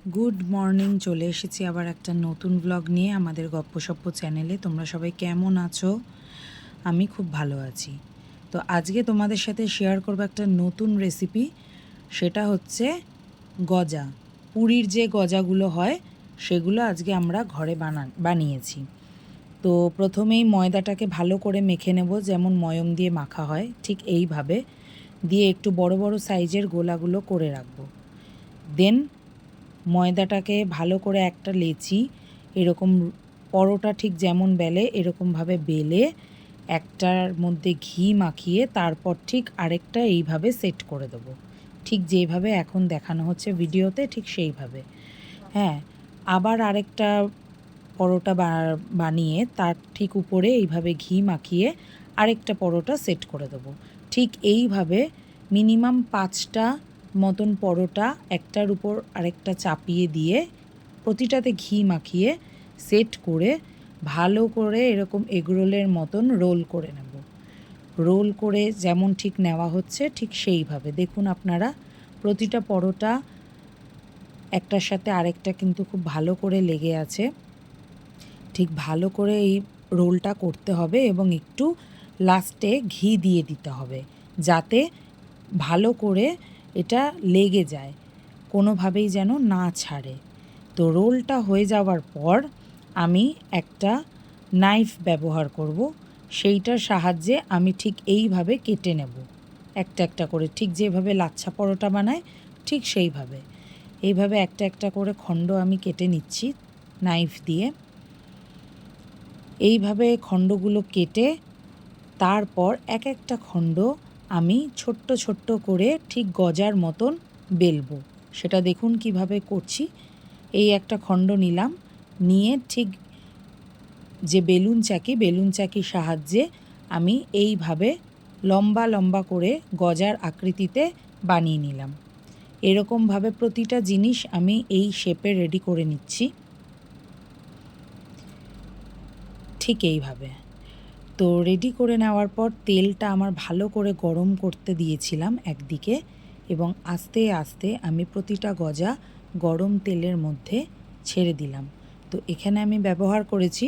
Good morning, চলে এসেছি আবার একটা নতুন ব্লগ নিয়ে আমাদের গপ্পসপ্প চ্যানেলে। তোমরা সবাই কেমন আছো? আমি খুব ভালো আছি। তো আজকে তোমাদের সাথে শেয়ার করবো একটা নতুন রেসিপি। সেটা হচ্ছে গজা। পুরীর যে গজাগুলো হয় সেগুলো আজকে আমরা ঘরে বানিয়েছি। তো প্রথমেই ময়দাটাকে ভালো করে মেখে নেব, যেমন ময়ম দিয়ে মাখা হয় ঠিক এইভাবে দিয়ে একটু বড় বড় সাইজের গোলাগুলো করে রাখবো। দেন ময়দাটাকে ভালো করে একটা লেচি এরকম পরোটা ঠিক যেমন বেলে এরকমভাবে বেলে একটার মধ্যে ঘি মাখিয়ে তারপর ঠিক আরেকটা এইভাবে সেট করে দেবো, ঠিক যেভাবে এখন দেখানো হচ্ছে ভিডিওতে ঠিক সেইভাবে। হ্যাঁ, আবার আরেকটা পরোটা বানিয়ে তার ঠিক উপরে এইভাবে ঘি মাখিয়ে আরেকটা পরোটা সেট করে দেবো। ঠিক এইভাবে মিনিমাম 5টা মতন পরোটা একটার উপর আরেকটা চাপিয়ে দিয়ে প্রতিটাতে ঘি মাখিয়ে সেট করে ভালো করে এরকম এগরোলের মতন রোল করে নেব। রোল করে যেমন ঠিক নেওয়া হচ্ছে ঠিক সেইভাবে দেখুন আপনারা, প্রতিটা পরোটা একটার সাথে আরেকটা কিন্তু খুব ভালো করে লেগে আছে। ঠিক ভালো করে এই রোলটা করতে হবে এবং একটু লাস্টে ঘি দিয়ে দিতে হবে যাতে ভালো করে এটা লেগে যায়, কোনোভাবেই যেন না ছাড়ে। তো রোলটা হয়ে যাওয়ার পর আমি একটা নাইফ ব্যবহার করব, সেইটার সাহায্যে আমি ঠিক এইভাবে কেটে নেব একটা একটা করে, ঠিক যেভাবে লাচ্ছা পরোটা বানায় ঠিক সেইভাবে। এইভাবে একটা একটা করে খণ্ড আমি কেটে নিচ্ছি নাইফ দিয়ে। এইভাবে খণ্ডগুলো কেটে তারপর এক একটা খণ্ড আমি ছোট্ট ছোট্ট করে ঠিক গজার মতন বেলবো। সেটা দেখুন কিভাবে করছি। এই একটা খণ্ড নিলাম, নিয়ে ঠিক যে বেলুন চাকির সাহায্যে আমি এইভাবে লম্বা লম্বা করে গজার আকৃতিতে বানিয়ে নিলাম। এরকমভাবে প্রতিটা জিনিস আমি এই শেপে রেডি করে নিচ্ছি ঠিক এইভাবে। তো রেডি করে নেওয়ার পর তেলটা আমার ভালো করে গরম করতে দিয়েছিলাম একদিকে, এবং আস্তে আস্তে আমি প্রতিটা গজা গরম তেলের মধ্যে ছেড়ে দিলাম। তো এখানে আমি ব্যবহার করেছি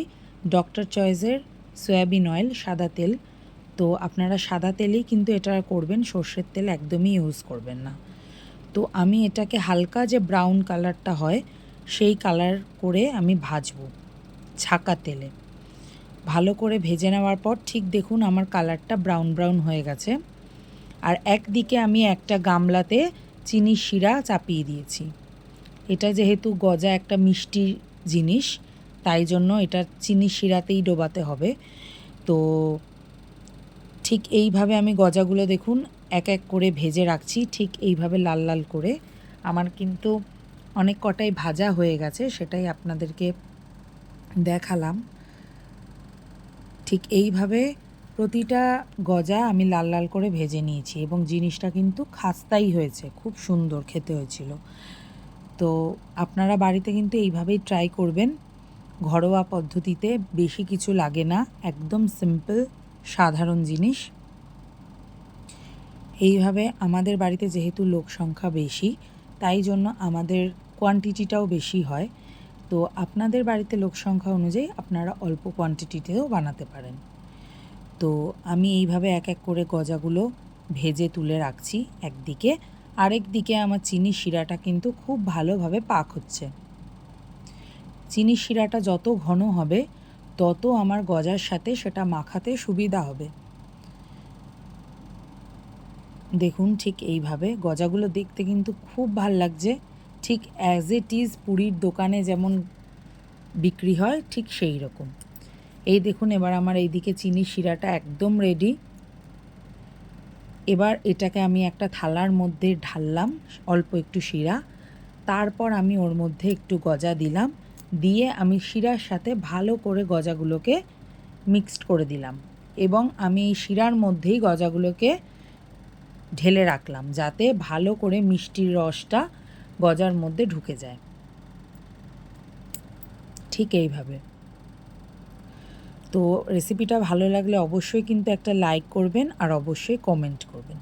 ডক্টর চয়েসের সয়াবিন অয়েল, সাদা তেল। তো আপনারা সাদা তেলেই কিন্তু এটা করবেন, সর্ষের তেল একদমই ইউজ করবেন না। তো আমি এটাকে হালকা যে ব্রাউন কালারটা হয় সেই কালার করে আমি ভাজবো ছাকা তেলে। ভালো করে ভেজে নেওয়ার পর ঠিক দেখুন আমার কালারটা ব্রাউন ব্রাউন হয়ে গেছে। আর একদিকে আমি একটা গামলাতে চিনির শিরা চাপিয়ে দিয়েছি। এটা যেহেতু গজা একটা মিষ্টি জিনিস, তাই জন্য এটা চিনির শিরাতেই ডোবাতে হবে। তো ঠিক এইভাবে আমি গজাগুলো দেখুন এক এক করে ভেজে রাখছি ঠিক এইভাবে লাল লাল করে। আমার কিন্তু অনেক কটাই ভাজা হয়ে গেছে, সেটাই আপনাদেরকে দেখালাম। ঠিক এইভাবে প্রতিটা গজা আমি লাল লাল করে ভেজে নিয়েছি এবং জিনিসটা কিন্তু খাস্তাই হয়েছে, খুব সুন্দর খেতে হয়েছিল। তো আপনারা বাড়িতে কিন্তু এইভাবেই ট্রাই করবেন, ঘরোয়া পদ্ধতিতে, বেশি কিছু লাগে না, একদম সিম্পল সাধারণ জিনিস। এইভাবে আমাদের বাড়িতে যেহেতু লোক সংখ্যা বেশি তাই জন্য আমাদের কোয়ান্টিটিটাও বেশি হয়। তো আপনাদের বাড়িতে লোক সংখ্যা অনুযায়ী আপনারা অল্প কোয়ান্টিটিতেও বানাতে পারেন। তো আমি এইভাবে এক এক করে গজাগুলো ভেজে তুলে রাখছি একদিকে। আরেক দিকে আমার চিনির শিরাটা কিন্তু খুব ভালোভাবে পাক হচ্ছে। চিনির শিরাটা যত ঘন হবে তত আমার গজার সাথে সেটা মাখাতে সুবিধা হবে। দেখুন ঠিক এইভাবে গজাগুলো দেখতে কিন্তু খুব ভাল লাগছে, ঠিক অ্যাজ ইট ইজ পুরীর দোকানে যেমন বিক্রি হয় ঠিক সেই রকম। এই দেখুন এবার আমার এইদিকে চিনির শিরাটা একদম রেডি। এবার এটাকে আমি একটা থালার মধ্যে ঢাললাম অল্প একটু শিরা, তারপর আমি ওর মধ্যে একটু গজা দিলাম, দিয়ে আমি শিরার সাথে ভালো করে গজাগুলোকে মিক্সড করে দিলাম এবং আমি এই শিরার মধ্যেই গজাগুলোকে ঢেলে রাখলাম যাতে ভালো করে মিষ্টির রসটা গজার মধ্যে ঢুকে যায় ঠিক এইভাবে। তো রেসিপিটা ভালো লাগলে অবশ্যই কিন্তু একটা লাইক করবেন আর অবশ্যই কমেন্ট করবেন।